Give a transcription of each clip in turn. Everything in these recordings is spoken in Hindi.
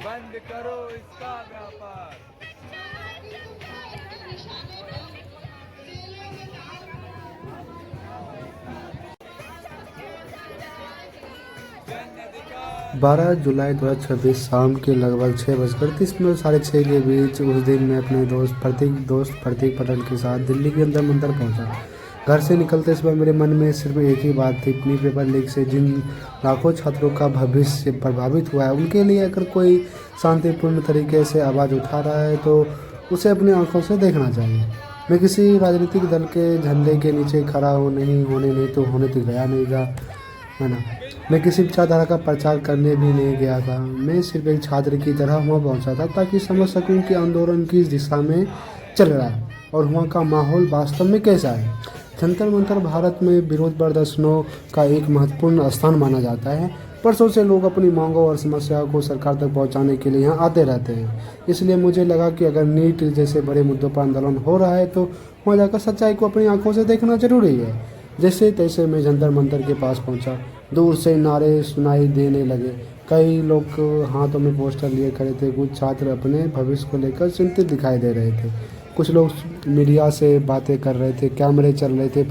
बंद करो इसका व्यापार। जन अधिकार 12 जुलाई 2026 शाम के लगभग 6:30 साढ़े 6 के बीच उस दिन मैं अपने दोस्त प्रतीक पटेल के साथ दिल्ली के अंदर मंदिर पहुंचा। घर से निकलते समय मेरे मन में सिर्फ एक ही बात थी, अपनी पेपर लीक से जिन लाखों छात्रों का भविष्य प्रभावित हुआ है, उनके लिए अगर कोई शांतिपूर्ण तरीके से आवाज़ उठा रहा है तो उसे अपनी आंखों से देखना चाहिए। मैं किसी राजनीतिक दल के झंडे के नीचे खड़ा होने तो गया नहीं था, है ना। मैं किसी विचारधारा का प्रचार करने भी नहीं गया था। मैं सिर्फ एक छात्र की तरह वहाँ पहुँचा था ताकि समझ सकूँ कि आंदोलन किस दिशा में चल रहा है और वहाँ का माहौल वास्तव में कैसा है। जंतर मंतर भारत में विरोध प्रदर्शनों का एक महत्वपूर्ण स्थान माना जाता है। वर्षों से लोग अपनी मांगों और समस्याओं को सरकार तक पहुंचाने के लिए यहाँ आते रहते हैं। इसलिए मुझे लगा कि अगर नीट जैसे बड़े मुद्दों पर आंदोलन हो रहा है तो वहाँ जाकर सच्चाई को अपनी आंखों से देखना जरूरी है। जैसे तैसे मैं जंतर मंतर के पास पहुंचा। दूर से नारे सुनाई देने लगे। कई लोग हाथों में पोस्टर लिए खड़े थे। कुछ छात्र अपने भविष्य को लेकर चिंतित दिखाई दे रहे थे। कुछ लोग मीडिया से बातें कर रहे थे। कैमरे चल रहे थे।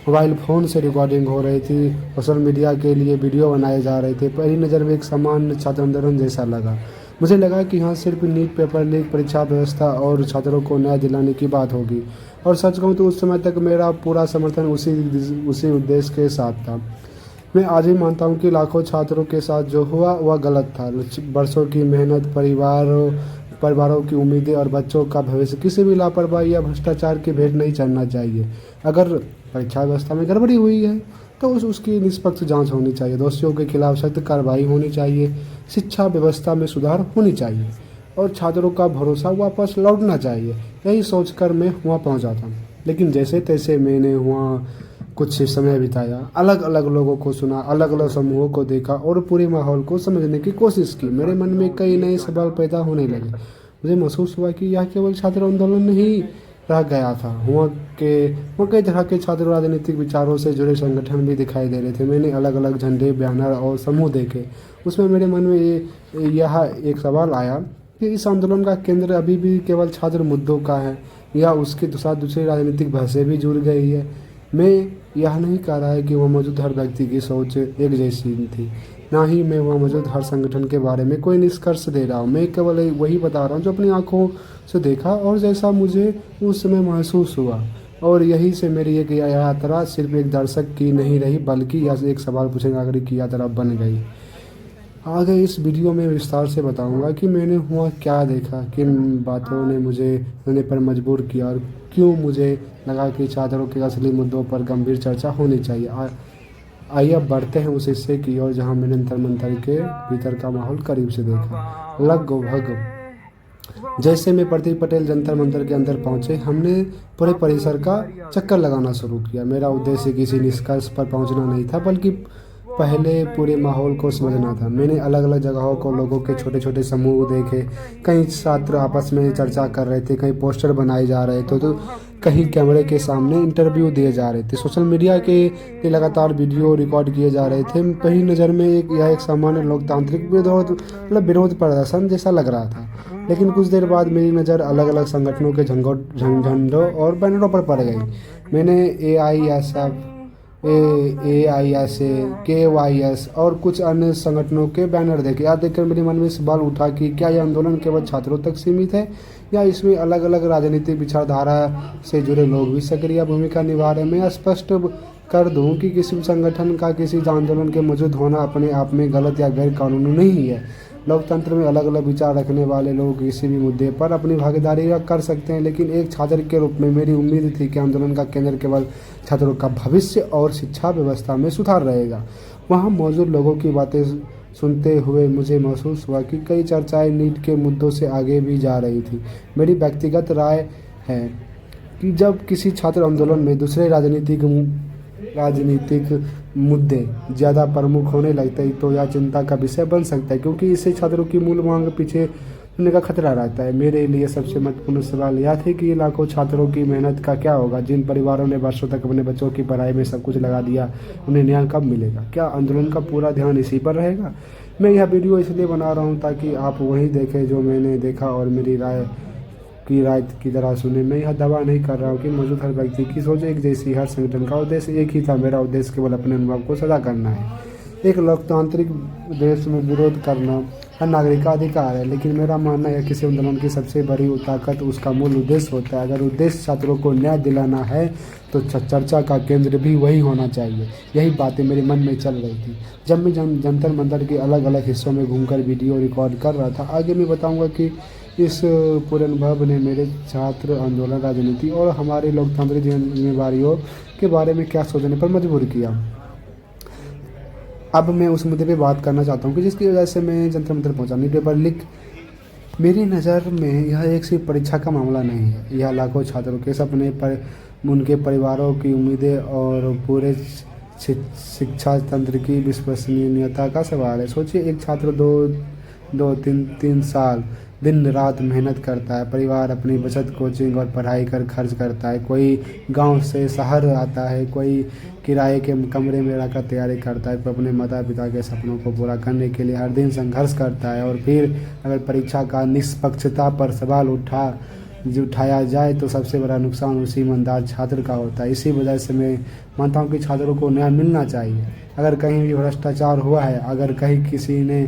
मोबाइल फ़ोन से रिकॉर्डिंग हो रही थी। सोशल मीडिया के लिए वीडियो बनाए जा रहे थे। पहली नज़र में एक सामान्य छात्र आंदोलन जैसा लगा। मुझे लगा कि यहाँ सिर्फ नीट पेपर लीक, परीक्षा व्यवस्था और छात्रों को न्याय दिलाने की बात होगी। और सच कहूँ तो उस समय तक मेरा पूरा समर्थन उसी उद्देश्य के साथ था। मैं आज भी मानता हूँ कि लाखों छात्रों के साथ जो हुआ वह गलत था। वर्षों की मेहनत, परिवारों की उम्मीदें और बच्चों का भविष्य किसी भी लापरवाही या भ्रष्टाचार की भेंट नहीं चढ़ना चाहिए। अगर परीक्षा व्यवस्था में गड़बड़ी हुई है तो उसकी निष्पक्ष जांच होनी चाहिए। दोषियों के खिलाफ सख्त कार्रवाई होनी चाहिए। शिक्षा व्यवस्था में सुधार होनी चाहिए और छात्रों का भरोसा वापस लौटना चाहिए। यही सोचकर मैं वहाँ पहुँचा था। लेकिन जैसे तैसे मैंने वहाँ कुछ समय बिताया, अलग अलग लोगों को सुना, अलग अलग समूहों को देखा और पूरे माहौल को समझने की कोशिश की। मेरे मन में कई नए सवाल पैदा होने लगे। मुझे महसूस हुआ कि यह केवल छात्र आंदोलन नहीं रह गया था। वहाँ कई तरह के छात्र राजनीतिक विचारों से जुड़े संगठन भी दिखाई दे रहे थे। मैंने अलग अलग झंडे, बैनर और समूह देखे। उसमें मेरे मन में यह एक सवाल आया कि इस आंदोलन का केंद्र अभी भी केवल छात्र मुद्दों का है या उसके साथ दूसरी राजनीतिक बहसें भी जुड़ गई है। मैं यह नहीं कह रहा है कि वह मौजूद हर व्यक्ति की सोच एक जैसी थी, ना ही मैं वह मौजूद हर संगठन के बारे में कोई निष्कर्ष दे रहा हूँ। मैं केवल वही बता रहा हूँ जो अपनी आंखों से देखा और जैसा मुझे उस समय महसूस हुआ। और यही से मेरी एक यात्रा सिर्फ एक दर्शक की नहीं रही, बल्कि यह एक सवाल पूछने नागरिक की यात्रा बन गई। आगे इस वीडियो में विस्तार से बताऊंगा कि मैंने वहाँ क्या देखा, किन बातों ने मुझे होने पर मजबूर किया और क्यों मुझे लगा कि छात्रों के असली मुद्दों पर गंभीर चर्चा होनी चाहिए। आइए अब बढ़ते हैं उस हिस्से की ओर जहाँ मैंने जंतर मंतर के भीतर का माहौल करीब से देखा। लगभग जैसे मैं प्रतीक पटेल जंतर मंतर के अंदर पहुंचे, हमने पूरे परिसर का चक्कर लगाना शुरू किया। मेरा उद्देश्य किसी निष्कर्ष पर पहुंचना नहीं था, बल्कि पहले पूरे माहौल को समझना था। मैंने अलग अलग जगहों को लोगों के छोटे छोटे समूह देखे। कई छात्र आपस में चर्चा कर रहे थे, कहीं पोस्टर बनाए जा रहे थे, तो कहीं कैमरे के सामने इंटरव्यू दिए जा रहे थे। सोशल मीडिया के लगातार वीडियो रिकॉर्ड किए जा रहे थे। पहली नज़र में यह एक सामान्य लोकतांत्रिक विरोध प्रदर्शन जैसा लग रहा था। लेकिन कुछ देर बाद मेरी नज़र अलग अलग संगठनों के झंडों और बैनरों पर पड़ गई। मैंने AISA, KYS और कुछ अन्य संगठनों के बैनर देखे। यह देखकर मेरे मन में सवाल उठा कि क्या यह आंदोलन केवल छात्रों तक सीमित है या इसमें अलग अलग राजनीतिक विचारधारा से जुड़े लोग भी सक्रिय भूमिका निभा रहे हैं। मैं स्पष्ट कर दूं कि किसी भी संगठन का किसी आंदोलन के मौजूद होना अपने आप में गलत या गैर कानूनी नहीं है। लोकतंत्र में अलग अलग विचार रखने वाले लोग किसी भी मुद्दे पर अपनी भागीदारी कर सकते हैं, लेकिन एक छात्र के रूप में मेरी उम्मीद थी कि आंदोलन का केंद्र केवल छात्रों का भविष्य और शिक्षा व्यवस्था में सुधार रहेगा। वहाँ मौजूद लोगों की बातें सुनते हुए मुझे महसूस हुआ कि कई चर्चाएं नीट के मुद्दों से आगे भी जा रही थी। मेरी व्यक्तिगत राय है कि जब किसी छात्र आंदोलन में दूसरे राजनीतिक मुद्दे ज़्यादा प्रमुख होने लगते हैं तो यह चिंता का विषय बन सकता है, क्योंकि इससे छात्रों की मूल मांग पीछे होने का खतरा रहता है। मेरे लिए सबसे महत्वपूर्ण सवाल यह थे कि लाखों छात्रों की मेहनत का क्या होगा। जिन परिवारों ने वर्षों तक अपने बच्चों की पढ़ाई में सब कुछ लगा दिया, उन्हें न्याय कब मिलेगा? क्या आंदोलन का पूरा ध्यान इसी पर रहेगा मैं यह वीडियो इसलिए बना रहा हूँ ताकि आप वही देखें जो मैंने देखा और मेरी राय की तरह सुने। मैं यह दावा नहीं कर रहा हूँ कि मौजूद हर व्यक्ति की सोच एक जैसी। हर संगठन का उद्देश्य एक ही था। मेरा उद्देश्य केवल अपने अनुभव को साझा करना है। एक लोकतांत्रिक देश में विरोध करना हर नागरिक का अधिकार है, लेकिन मेरा मानना है किसी आंदोलन की सबसे बड़ी ताकत उसका मूल उद्देश्य होता है। अगर उद्देश्य छात्रों को न्याय दिलाना है तो चर्चा का केंद्र भी वही होना चाहिए। यही बातें मेरे मन में चल रही थी जब मैं जंतर मंतर के अलग अलग हिस्सों में घूमकर वीडियो रिकॉर्ड कर रहा था। आगे मैं बताऊंगा कि इस पूरे अनुभव ने मेरे छात्र आंदोलन, राजनीति और हमारे लोकतांत्रिक जिम्मेदारियों के बारे में क्या सोचने पर मजबूर किया। अब मैं उस मुद्दे पे बात करना चाहता हूँ कि जिसकी वजह से मैं जंतर मंतर पहुँचा। न्यू पेपर लीक मेरी नज़र में यह एक सिर्फ परीक्षा का मामला नहीं है। यह लाखों छात्रों के सपने पर, उनके परिवारों की उम्मीदें और पूरे शिक्षा तंत्र की विश्वसनीयता का सवाल है। सोचिए, एक छात्र दो तीन साल दिन रात मेहनत करता है। परिवार अपनी बचत, कोचिंग और पढ़ाई कर खर्च करता है। कोई गांव से शहर आता है, कोई किराए के कमरे में रहकर तैयारी करता है, कोई अपने माता पिता के सपनों को पूरा करने के लिए हर दिन संघर्ष करता है। और फिर अगर परीक्षा का निष्पक्षता पर सवाल उठाया जाए तो सबसे बड़ा नुकसान उसी ईमानदार छात्र का होता है। इसी वजह से मैं मानता हूँ कि छात्रों को न्याय मिलना चाहिए। अगर कहीं भी भ्रष्टाचार हुआ है, अगर कहीं किसी ने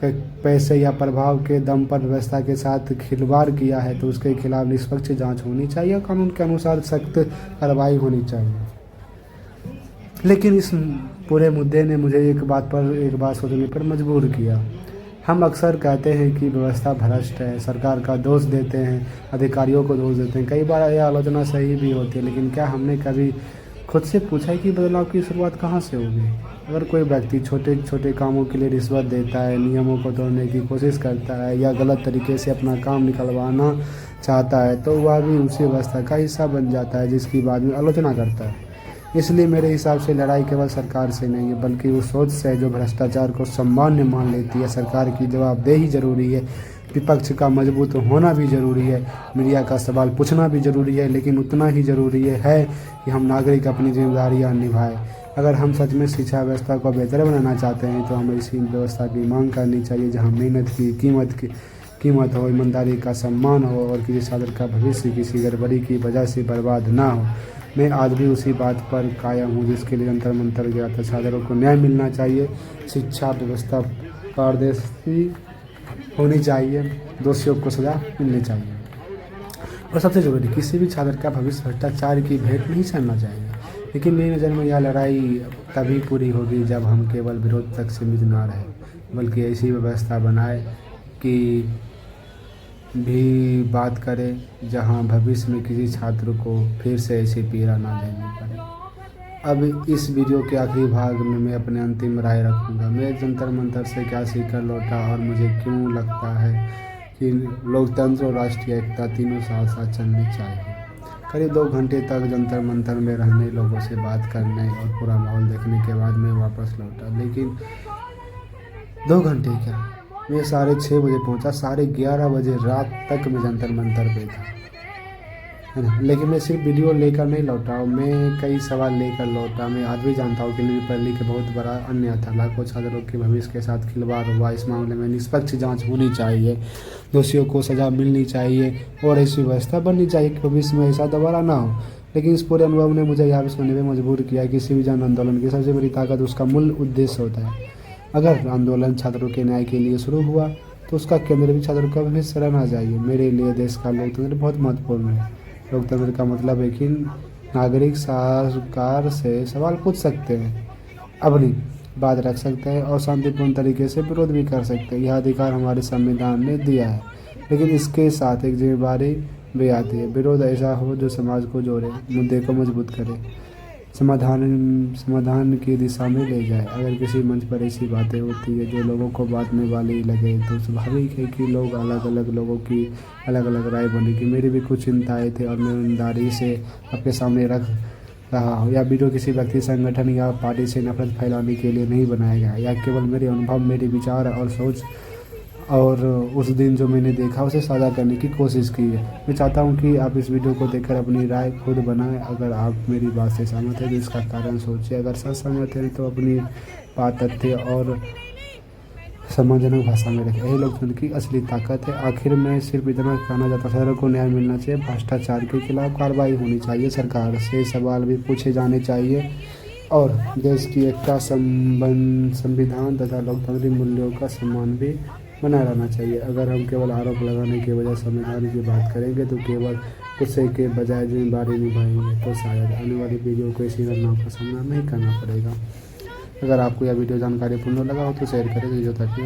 पैसे या प्रभाव के दम पर व्यवस्था के साथ खिलवाड़ किया है तो उसके खिलाफ निष्पक्ष जांच होनी चाहिए और कानून के अनुसार सख्त कार्रवाई होनी चाहिए। लेकिन इस पूरे मुद्दे ने मुझे एक बात सोचने पर मजबूर किया। हम अक्सर कहते हैं कि व्यवस्था भ्रष्ट है, सरकार का दोष देते हैं, अधिकारियों को दोष देते हैं। कई बार यह आलोचना सही भी होती है, लेकिन क्या हमने कभी खुद से पूछा है कि बदलाव की शुरुआत कहाँ से होगी? अगर कोई व्यक्ति छोटे छोटे कामों के लिए रिश्वत देता है, नियमों को तोड़ने की कोशिश करता है या गलत तरीके से अपना काम निकलवाना चाहता है तो वह भी उसी व्यवस्था का हिस्सा बन जाता है जिसकी बाद में आलोचना करता है। इसलिए मेरे हिसाब से लड़ाई केवल सरकार से नहीं है, बल्कि उस सोच से जो भ्रष्टाचार को सामान्य मान लेती है। सरकार की जवाबदेही जरूरी है, विपक्ष का मजबूत होना भी ज़रूरी है, मीडिया का सवाल पूछना भी ज़रूरी है, लेकिन उतना ही ज़रूरी है कि हम नागरिक अपनी जिम्मेदारियां निभाएं। अगर हम सच में शिक्षा व्यवस्था को बेहतर बनाना चाहते हैं तो हमें इसी व्यवस्था की मांग करनी चाहिए जहां मेहनत की कीमत हो, ईमानदारी का सम्मान हो और किसी छात्र का भविष्य किसी गड़बड़ी की वजह से बर्बाद ना हो। मैं आज भी उसी बात पर कायम हूँ जिसके लिए जंतर मंतर गया था। छात्रों को न्याय मिलना चाहिए, शिक्षा व्यवस्था पारदर्शी होनी चाहिए, दोषियों को सजा मिलनी चाहिए और सबसे ज़रूरी किसी भी छात्र का भविष्य भ्रष्टाचार की भेंट नहीं चढ़ना चाहिए। लेकिन मेरी नज़र में यह लड़ाई तभी पूरी होगी जब हम केवल विरोध तक सीमित ना रहे, बल्कि ऐसी व्यवस्था बनाए कि भी बात करें जहां भविष्य में किसी छात्र को फिर से ऐसी पीड़ा ना झेलनी पड़े। अब इस वीडियो के आखिरी भाग में मैं अपने अंतिम राय रखूंगा। मैं जंतर मंतर से क्या सीखकर लौटा और मुझे क्यों लगता है कि लोकतंत्र और राष्ट्रीय एकता तीनों साथ साथ चलनी चाहिए। करीब 2 घंटे तक जंतर मंतर में रहने, लोगों से बात करने और पूरा माहौल देखने के बाद मैं वापस लौटा। लेकिन 2 घंटे क्या, मैं 6:30 बजे पहुंचा, 11:30 बजे रात तक मैं जंतर मंतर पे था, है ना। लेकिन मैं सिर्फ वीडियो लेकर नहीं लौटा, मैं कई सवाल लेकर लौटा। मैं आज भी जानता हूँ कि न्यू पेपर लीक बहुत बड़ा अन्याय था। लाखों छात्रों के भविष्य के साथ खिलवाड़ हुआ। इस मामले में निष्पक्ष जांच होनी चाहिए, दोषियों को सजा मिलनी चाहिए और ऐसी व्यवस्था बननी चाहिए कि भविष्य में ऐसा दोबारा ना हो। लेकिन इस पूरे अनुभव ने मुझे यह भी समझने में मजबूर किया कि किसी भी जन आंदोलन की सबसे बड़ी ताकत उसका मूल उद्देश्य होता है। अगर आंदोलन छात्रों के न्याय के लिए शुरू हुआ तो उसका केंद्र भी छात्रों का भविष्य रहना चाहिए। मेरे लिए देश का लोकतंत्र बहुत महत्वपूर्ण है। लोकतंत्र का मतलब है कि नागरिक सरकार से सवाल पूछ सकते हैं, अपनी बात रख सकते हैं और शांतिपूर्ण तरीके से विरोध भी कर सकते हैं। यह अधिकार हमारे संविधान ने दिया है, लेकिन इसके साथ एक जिम्मेदारी भी आती है। विरोध ऐसा हो जो समाज को जोड़े, मुद्दे को मजबूत करे, समाधान की दिशा में ले जाए। अगर किसी मंच पर ऐसी बातें होती है जो लोगों को बात में वाली लगे तो स्वाभाविक है कि लोगों की अलग अलग राय बनेगी। मेरी भी कुछ चिंताएं थे और मैं ईमानदारी से आपके सामने रख रहा हूँ। यह वीडियो किसी व्यक्ति, संगठन या पार्टी से नफरत फैलाने के लिए नहीं बनाया गया। यह केवल मेरे अनुभव, मेरे विचार और सोच और उस दिन जो मैंने देखा उसे साझा करने की कोशिश की है। मैं चाहता हूं कि आप इस वीडियो को देखकर अपनी राय खुद बनाएं। अगर आप मेरी बात से सहमत हैं तो इसका कारण सोचिए, अगर सहमत हैं तो अपनी बात, तथ्य और सम्मानजनक भाषा में रखें। यही लोकतंत्र की असली ताकत है। आखिर में सिर्फ इतना कहना चाहता, शहरों को न्याय मिलना चाहिए, भ्रष्टाचार के खिलाफ कार्रवाई होनी चाहिए, सरकार से सवाल भी पूछे जाने चाहिए और देश की एकता, संविधान तथा लोकतांत्रिक मूल्यों का सम्मान भी बना रहना चाहिए। अगर हम केवल आरोप लगाने के बजाय संविधान की बात करेंगे तो केवल गुस्से के बजाय जिम्मेदारी निभाएंगे तो शायद आने वाली पीढ़ियों को इसी घटनाओं का सामना नहीं करना पड़ेगा। अगर आपको यह वीडियो जानकारीपूर्ण लगा हो तो शेयर करें जो ताकि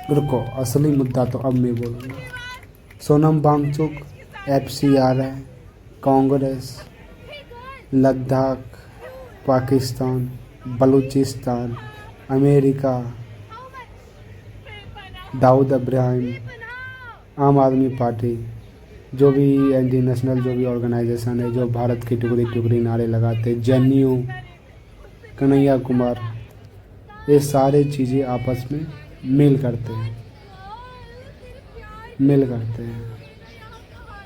रुको असली मुद्दा तो अब मैं बोलूँगा। सोनम वांगचुक, FCRI, कांग्रेस, लद्दाख, पाकिस्तान, बलूचिस्तान, अमेरिका, दाऊद इब्राहिम, आम आदमी पार्टी, जो भी एंटी नेशनल जो भी ऑर्गेनाइजेशन है जो भारत की टुकड़ी टुकड़ी नारे लगाते, JNU, कन्हैया कुमार, ये सारे चीज़ें आपस में मिल करते हैं।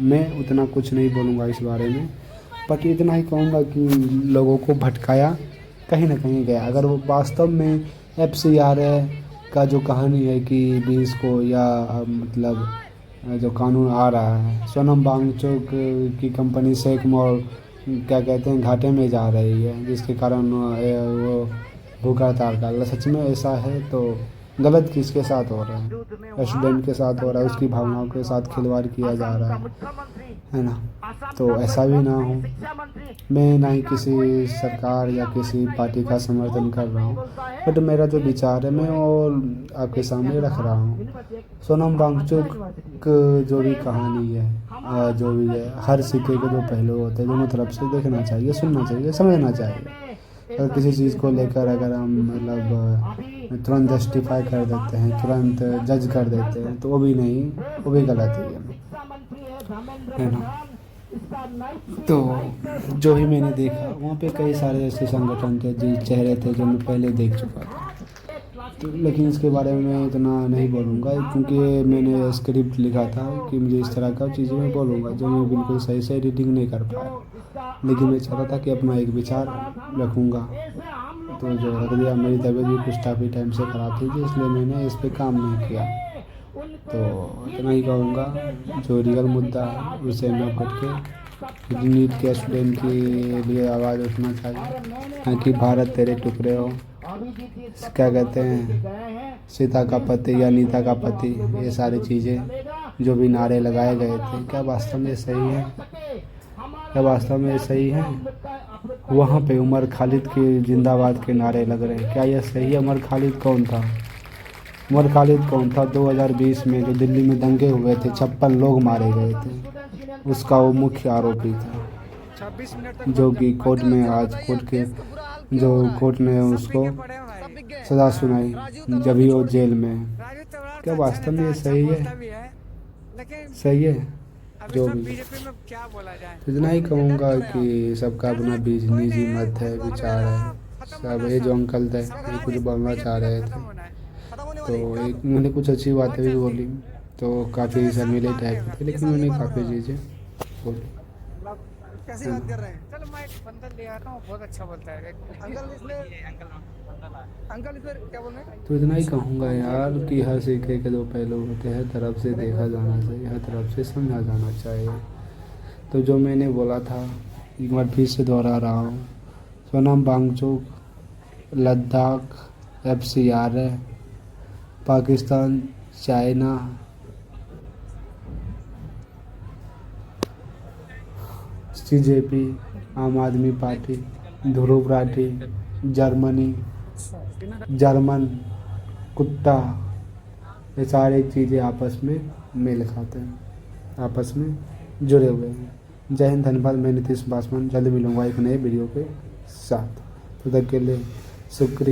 मैं उतना कुछ नहीं बोलूँगा इस बारे में, बट इतना ही कहूँगा कि लोगों को भटकाया कहीं ना कहीं गया। अगर वो वास्तव में FCRI का जो कहानी है कि 20 को या मतलब जो कानून आ रहा है, सोनम वांगचुक की कंपनी शेख मॉल क्या कहते हैं घाटे में जा रही है, जिसके कारण वो भूख हड़ताल का, सच में ऐसा है तो गलत किसके साथ हो रहा है? स्टूडेंट के साथ हो रहा है, उसकी भावनाओं के साथ खिलवाड़ किया जा रहा है ना। तो ऐसा भी ना हो। मैं ना ही किसी सरकार या किसी पार्टी का समर्थन कर रहा हूँ, बट मेरा जो विचार है मैं वो आपके सामने रख रहा हूँ। सोनम वांगचुक जो भी कहानी है, जो भी है, हर सिक्के के दो पहलू होते हैं, दोनों तरफ से देखना चाहिए, सुनना चाहिए, समझना चाहिए। अगर किसी चीज़ को लेकर अगर हम मतलब तुरंत जस्टिफाई कर देते हैं, तुरंत जज कर देते हैं तो वो भी नहीं, वो भी गलत है ना। तो जो ही मैंने देखा वहाँ पे कई सारे ऐसे संगठन थे जो चेहरे थे जो मैं पहले देख चुका था, तो लेकिन इसके बारे में मैं इतना नहीं बोलूँगा क्योंकि मैंने स्क्रिप्ट लिखा था कि मुझे इस तरह का चीज़ें मैं बोलूँगा जो मैं बिल्कुल सही से एडिटिंग नहीं कर पाया, लेकिन मैं चाहता था कि अपना एक विचार रखूँगा। तो जो रख दिया, मेरी तबीयत भी कुछ काफ़ी टाइम से ख़राब थी इसलिए मैंने इस पर काम नहीं किया। तो इतना ही कहूँगा, जो रियल मुद्दा है उसे न भटके, नीट के स्टूडेंट के लिए आवाज़ उठना चाहिए ताकि भारत तेरे टुकड़े हो, क्या कहते हैं सीता का पति या नीता का पति, ये सारी चीज़ें जो भी नारे लगाए गए थे, क्या वास्तव में सही है? क्या वास्तव में सही है? वहाँ पे उमर खालिद के जिंदाबाद के नारे लग रहे हैं, क्या यह सही है? उमर खालिद कौन था? उमर खालिद कौन था? 2020 में जो दिल्ली में दंगे हुए थे, 56 लोग मारे गए थे, उसका वो मुख्य आरोपी था, जो कि कोर्ट में आज कोर्ट ने उसको सज़ा सुनाई जब ही वो जेल में है। क्या वास्तव में ये सही है? सही है? जो भी तो इतना ही कहूँगा कि सबका अपना निजी मत है, विचार है। सब ये जो अंकल थे ये कुछ बोलना चाह रहे थे, तो एक मैंने कुछ अच्छी बातें भी बोली, तो काफ़ी शर्मीले टाइप थे, लेकिन मैंने काफ़ी चीज़ें बोली। कैसी बात कर रहे हैं? चलो मैं एक बंदर ले आता हूँ, बहुत अच्छा बोलता है अंकल इधर क्या बोल रहे हैं? तो इतना ही कहूँगा यार कि हर सिक्के के दो पहलू होते हैं, तरफ से देखा जाना चाहिए, हर तरफ से समझा जाना चाहिए। तो जो मैंने बोला था एक बार फिर से दोहरा रहा हूँ, Sonam Wangchuk, Ladakh, FCRI, Pakistan, China, CJP, Aam आदमी पार्टी, ध्रुव राठी, जर्मन कुत्ता, ये सारी चीज़ें आपस में मेल खाते हैं, आपस में जुड़े हुए हैं। जय हिंद, धन्यवाद। मैं नीतीश पासवान, जल्द मिलूंगा एक नए वीडियो के साथ। तो तक के लिए शुक्रिया।